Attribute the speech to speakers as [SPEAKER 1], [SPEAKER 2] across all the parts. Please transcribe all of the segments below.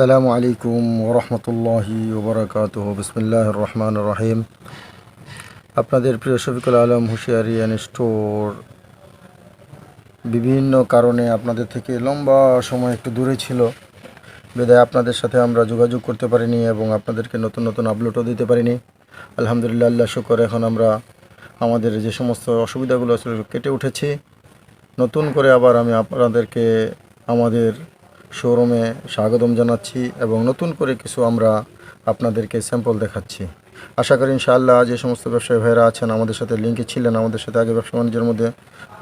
[SPEAKER 1] আসসালামু আলাইকুম ওরহমতুল্লাহি ওবরাকাতুহ। বিসমিল্লাহির রহমানির রহিম। আপনাদের প্রিয় শফিকুল আলম হুঁশিয়ারি অ্যান্ড স্টোর বিভিন্ন কারণে আপনাদের থেকে লম্বা সময় একটু দূরে ছিল, বিধায় আপনাদের সাথে আমরা যোগাযোগ করতে পারিনি এবং আপনাদেরকে নতুন নতুন আপলোডও দিতে পারিনি। আলহামদুলিল্লাহ, আল্লাহ শুকর, এখন আমরা আমাদের যে সমস্ত অসুবিধাগুলো আসলে কেটে উঠেছি। নতুন করে আবার আমি আপনাদেরকে আমাদের শোরুমে স্বাগতম জানাচ্ছি এবং নতুন করে কিছু আমরা আপনাদেরকে স্যাম্পল দেখাচ্ছি। আশা করি ইনশাআল্লাহ যে সমস্ত ব্যবসায়ী ভাইয়েরা আছেন, আমাদের সাথে লিঙ্কে ছিলেন, আমাদের সাথে আগে ব্যবসা বাণিজ্যের মধ্যে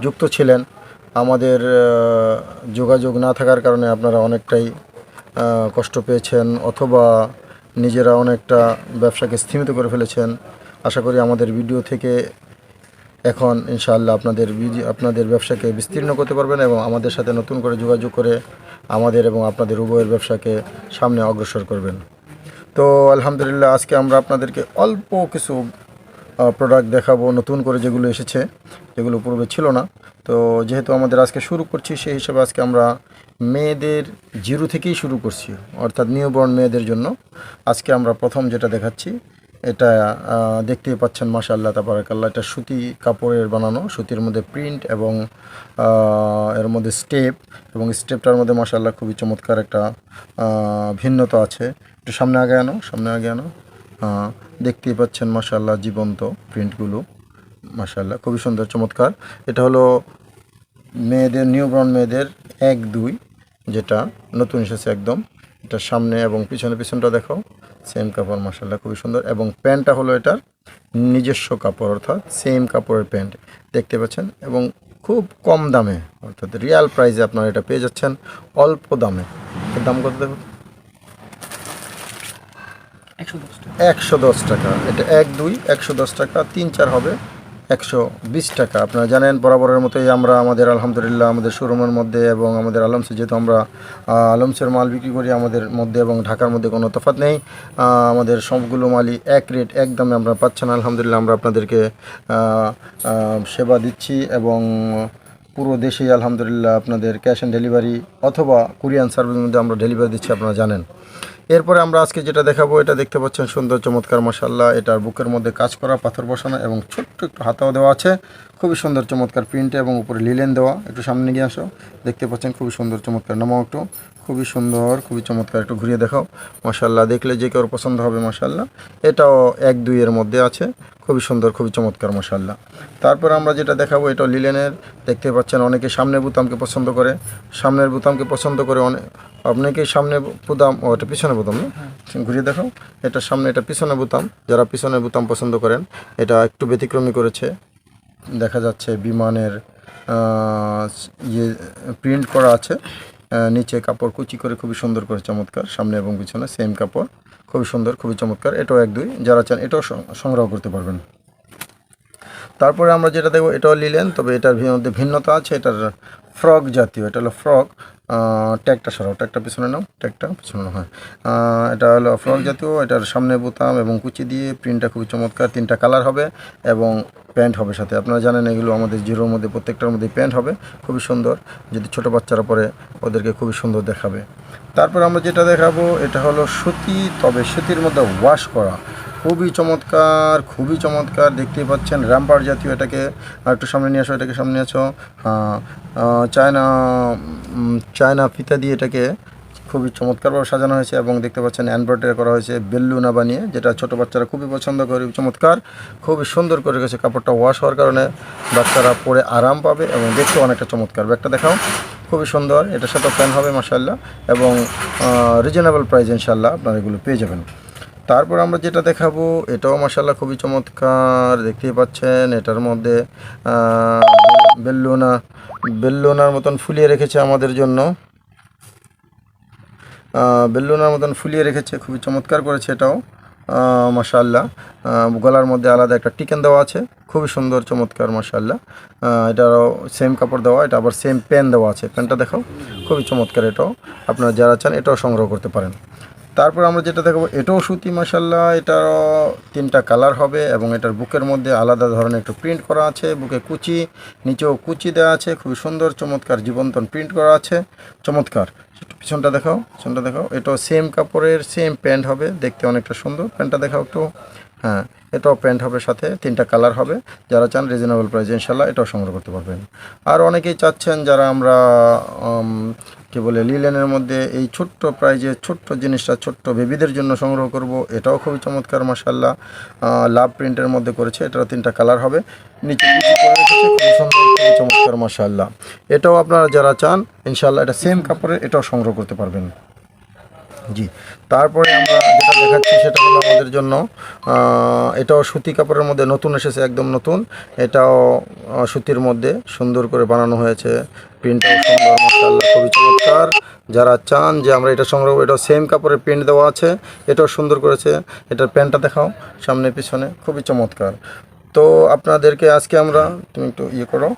[SPEAKER 1] যুক্ত ছিলেন, আমাদের যোগাযোগ না থাকার কারণে আপনারা অনেকটাই কষ্ট পেয়েছেন অথবা নিজেরা অনেকটা ব্যবসাকে স্থিমিত করে ফেলেছেন। আশা করি আমাদের ভিডিও থেকে এখন ইনশাআল্লাহ আপনাদের ব্যবসাকে বিস্তীর্ণ করতে পারবেন এবং আমাদের সাথে নতুন করে যোগাযোগ করে আমাদের এবং আপনাদের উভয়ের ব্যবসাকে সামনে অগ্রসর করবেন। তো আলহামদুলিল্লাহ, আজকে আমরা আপনাদেরকে অল্প কিছু প্রোডাক্ট দেখাবো নতুন করে, যেগুলো এসেছে, যেগুলো পূর্বে ছিল না। তো যেহেতু আমাদের আজকে শুরু করছি, সেই হিসাবে আজকে আমরা মেয়েদের জিরো থেকেই শুরু করছি, অর্থাৎ নিউবর্ন মেয়েদের জন্য আজকে আমরা প্রথম যেটা দেখাচ্ছি, এটা দেখতেই পাচ্ছেন মাশাআল্লাহ তাবারাকাল্লাহ। এটা সুতি কাপড়ের বানানো, সুতির মধ্যে প্রিন্ট এবং এর মধ্যে স্টেপ, এবং স্টেপটার মধ্যে মাশাআল্লাহ খুবই চমৎকার একটা ভিন্নতা আছে। একটু সামনে আগে আনো। দেখতেই পাচ্ছেন মাশাআল্লাহ জীবন্ত প্রিন্টগুলো, মাশাআল্লাহ খুবই সুন্দর চমৎকার। এটা হলো মেয়েদের, নিউবর্ন মেয়েদের 1-2, যেটা নতুন এসেছে একদম। এটা সামনে এবং পিছনটা দেখো, সেম কাপড়, মাশাআল্লাহ খুবই সুন্দর। এবং প্যান্টটা হলো এটার নিজস্ব কাপড়, অর্থাৎ সেম কাপড়ের প্যান্ট দেখতে পাচ্ছেন, এবং খুব কম দামে, অর্থাৎ রিয়াল প্রাইসে আপনারা এটা পেয়ে যাচ্ছেন অল্প দামে। এর দাম কত দেবো? 110 টাকা। এটা 1-2 110 টাকা, 3-4 হবে 120 টাকা। আপনারা জানেন বরাবরের মতোই আমরা আমাদের আলহামদুলিল্লাহ আমাদের শোরুমের মধ্যে এবং আমাদের আলমসে, যেহেতু আমরা আলমসের মাল বিক্রি করি, আমাদের মধ্যে এবং ঢাকার মধ্যে কোনো তফাৎ নেই। আমাদের সবগুলো মালই এক রেট, একদমে আমরা পাচ্ছেন। আলহামদুলিল্লাহ আমরা আপনাদেরকে সেবা দিচ্ছি এবং পুরো দেশেই আলহামদুলিল্লাহ আপনাদের ক্যাশ অন ডেলিভারি অথবা কুরিয়ান সার্ভিসের মধ্যে আমরা ডেলিভারি দিচ্ছি, আপনারা জানেন। এরপরে আমরা আজকে যেটা দেখাবো, এটা দেখতে পাচ্ছেন সুন্দর চমৎকার মাশাআল্লাহ। এটার বুকের মধ্যে কাজ করা, পাথর বসানো এবং ছোট্ট একটু হাতাও দেওয়া আছে, খুবই সুন্দর চমৎকার প্রিন্টে এবং উপরে লিলেন দেওয়া। একটু সামনে গিয়ে আসো, দেখতে পাচ্ছেন খুবই সুন্দর চমৎকার। নামাও একটু, খুবই সুন্দর, খুবই চমৎকার, একটু ঘুরিয়ে দেখাও। মাশাআল্লাহ দেখলে যে কেউ পছন্দ হবে মাশাআল্লাহ। এটাও 1-2 এর মধ্যে আছে, খুবই সুন্দর, খুবই চমৎকার মাশাআল্লাহ। তারপর আমরা যেটা দেখাবো, এটাও লিলেনের। দেখতে পাচ্ছেন অনেকে সামনের বোতামকে পছন্দ করে, অনেকেই সামনে বোতাম, এটা পিছনে বোতাম না, ঘুরিয়ে দেখাও। এটা সামনে, এটা পিছনে বোতাম। যারা পিছনের বোতাম পছন্দ করেন, এটা একটু ব্যতিক্রমী করেছে, দেখা যাচ্ছে বিমানের প্রিন্ট করা আছে, নিচে কাপড় কুচি করে খুবই সুন্দর করে চমৎকার, সামনে এবং পিছনে সেম কাপড়, খুবই সুন্দর, খুবই চমৎকার। এটাও 1-2, যারা চান এটাও সংগ্রহ করতে পারবেন। তারপরে আমরা যেটা দেখবো, এটাও লিলেন, তবে এটার মধ্যে ভিন্নতা আছে। এটার ফ্রক জাতীয়, এটা হলো ফ্রক। ট্যাগটা সরাও, ট্যাগটা পিছনে নাও, হয়। এটা হলো ফ্রক জাতীয়। এটার সামনে বোতাম এবং কুচি দিয়ে প্রিন্টটা খুবই চমৎকার। 3টা কালার হবে এবং প্যান্ট হবে সাথে। আপনারা জানেন এগুলো আমাদের জিরোর মধ্যে প্রত্যেকটার মধ্যে প্যান্ট হবে, খুবই সুন্দর। যদি ছোট বাচ্চারা পরে, ওদেরকে খুবই সুন্দর দেখাবে। তারপর আমরা যেটা দেখাবো, এটা হলো সুতি, তবে সুতির মধ্যে ওয়াশ করা, খুবই চমৎকার, খুবই চমৎকার। দেখতেই পাচ্ছেন র্যাম্পার জাতীয়। এটাকে একটু সামনে নিয়ে আসো, এটাকে সামনে আছো। চায়না ফিতা দিয়ে এটাকে খুবই চমৎকারভাবে সাজানো হয়েছে এবং দেখতে পাচ্ছেন এমব্রয়ডারি করা হয়েছে বেলুনা বানিয়ে, যেটা ছোট বাচ্চারা খুবই পছন্দ করে। চমৎকার, খুবই সুন্দর করে গেছে। কাপড়টা ওয়াশ হওয়ার কারণে বাচ্চারা পরে আরাম পাবে এবং দেখতে অনেকটা চমৎকার। ব্যাগটা দেখাও, খুবই সুন্দর। এটার সাথে প্যান্ট হবে মাশাআল্লাহ এবং রিজনেবল প্রাইস ইনশাআল্লাহ আপনারা এগুলো পেয়ে যাবেন। তারপর আমরা যেটা দেখাবো, এটাও মাশাআল্লাহ খুবই চমৎকার, দেখতেই পাচ্ছেন। এটার মধ্যে বেলুনার মতন ফুলিয়ে রেখেছে আমাদের জন্য, খুবই চমৎকার করেছে এটাও মাশাআল্লাহ। গলার মধ্যে আলাদা একটা টিকেন দেওয়া আছে, খুবই সুন্দর চমৎকার মাশাআল্লাহ। এটাও সেম কাপড় দেওয়া, এটা আবার সেম প্যান্ট দেওয়া আছে। প্যান্টটা দেখাও, খুবই চমৎকার। এটাও আপনারা যারা চান এটাও সংগ্রহ করতে পারেন। তারপর আমরা যেটা দেখাবো, এটাও সুতি মাশাআল্লাহ, এটারও 3টা কালার হবে এবং এটার বুকের মধ্যে আলাদা ধরনের একটু প্রিন্ট করা আছে, বুকে কুচি, নিচেও কুচি দেওয়া আছে, খুবই সুন্দর চমৎকার জীবন্তন প্রিন্ট করা আছে, চমৎকার। একটু পিছনটা দেখাও, পিছনটা দেখাও। এটাও সেম কাপড়ের সেম প্যান্ট হবে, দেখতে অনেকটা সুন্দর। প্যান্টটা দেখাও একটু। হ্যাঁ, এটাও প্যান্ট হবে, সাথে 3টা কালার হবে। যারা চান রিজনেবল প্রাইসে ইনশাল্লাহ এটাও সংগ্রহ করতে পারবেন। আর অনেকেই চাচ্ছেন যারা আমরা কী বলে লিলেনের মধ্যে এই ছোট্ট প্রাইজে ছোট্ট জিনিসটা ছোট্ট বেবিদের জন্য সংগ্রহ করব, এটাও খুবই চমৎকার মাশাআল্লাহ। লাভ প্রিন্টের মধ্যে করেছে, এটারও 3টা কালার হবে, নিচে কুচি করে রেখেছে, খুবই সুন্দর খুবই চমৎকার মাশাআল্লাহ। এটাও আপনারা যারা চান ইনশাআল্লাহ এটা সেম কাপড়ের, এটাও সংগ্রহ করতে পারবেন। জি, তারপরে আমরা যেটা দেখাচ্ছি সেটা হলো আমাদের জন্য এটাও সুতি কাপড়ের মধ্যে নতুন এসেছে, একদম নতুন। এটাও সুতির মধ্যে সুন্দর করে বানানো হয়েছে, প্রিন্টটাও সুন্দর মাশাআল্লাহ, খুবই চমৎকার। যারা চান যে আমরা এটা সংগ্রহ, এটাও সেম কাপড়ের প্রিন্ট দেওয়া আছে, এটাও সুন্দর করেছে। এটার প্যান্টটা দেখাও সামনে পিছনে, খুবই চমৎকার। তো আপনাদেরকে আজকে আমরা, তুমি একটু ইয়ে করো,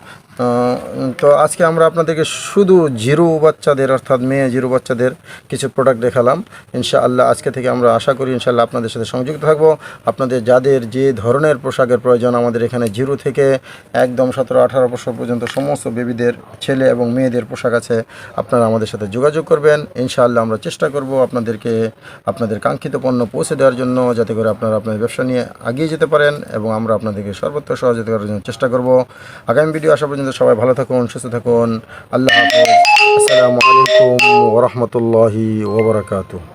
[SPEAKER 1] তো আজকে আমরা আপনাদেরকে শুধু জিরো বাচ্চাদের অর্থাৎ মেয়ে জিরো বাচ্চাদের কিছু প্রোডাক্ট দেখালাম। ইনশাআল্লাহ আজকে থেকে আমরা আশা করি ইনশাআল্লাহ আপনাদের সাথে সংযুক্ত থাকবো। আপনাদের যাদের যে ধরনের পোশাকের প্রয়োজন, আমাদের এখানে জিরো থেকে একদম 17-18 বছর পর্যন্ত সমস্ত বেবিদের, ছেলে এবং মেয়েদের পোশাক আছে। আপনারা আমাদের সাথে যোগাযোগ করবেন। ইনশাআল্লাহ আমরা চেষ্টা করব আপনাদেরকে আপনাদের কাঙ্ক্ষিত পণ্য পৌঁছে দেওয়ার জন্য, যাতে করে আপনারা আপনাদের ব্যবসা নিয়ে এগিয়ে যেতে পারেন এবং আমরা আপনাদেরকে সর্বোচ্চ সহযোগিতা করার জন্য চেষ্টা করব। আগামী ভিডিও আসা পর্যন্ত সবাই ভালো থাকুন, সুস্থ থাকুন। আল্লাহ হাফেজ। আসসালামু আলাইকুম ওয়া রাহমাতুল্লাহি ওয়া বারাকাতুহু।